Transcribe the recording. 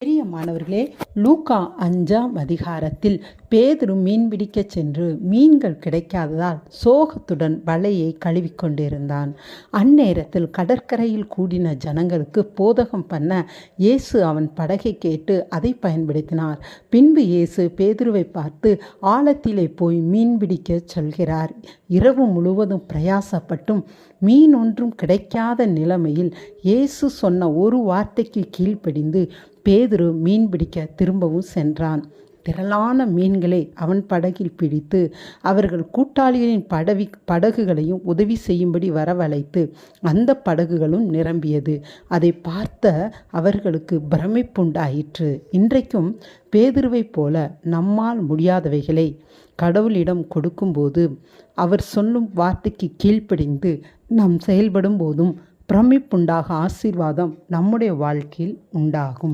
பிரியமானவர்களே, லூக்கா 5ஆம் அதிகாரத்தில் பேதுரு மீன்பிடிக்கச் சென்று மீன்கள் கிடைக்காததால் சோகத்துடன் வலையை கழுவிக்கொண்டிருந்தான். அந்நேரத்தில் கடற்கரையில் கூடின ஜனங்களுக்கு போதகம் பண்ண இயேசு அவன் படகை கேட்டு அதை பயன்படுத்தினார். பின்பு இயேசு பேதுருவை பார்த்து ஆழத்திலே போய் மீன்பிடிக்கச் சொல்கிறார். இரவு முழுவதும் பிரயாசப்பட்டும் மீன் ஒன்றும் கிடைக்காத நிலைமையில் இயேசு சொன்ன ஒரு வார்த்தைக்கு கீழ்ப்படிந்து பேதுரு மீன்பிடிக்க திரும்பவும் சென்றான். திரளான மீன்களை அவன் படகில் பிடித்து அவர்கள் கூட்டாளிகளின் படகுகளையும் உதவி செய்யும்படி வரவழைத்து அந்த படகுகளும் நிரம்பியது. அதை பார்த்த அவர்களுக்கு பிரமிப்புண்டாயிற்று. இன்றைக்கும் பேதுருவைப் போல நம்மால் முடியாதவைகளை கடவுளிடம் கொடுக்கும்போது அவர் சொல்லும் வார்த்தைக்கு கீழ்ப்படிந்து நாம் செயல்படும் போதும் பிரமிப்புண்டாக ஆசீர்வாதம் நம்முடைய வாழ்க்கையில் உண்டாகும்.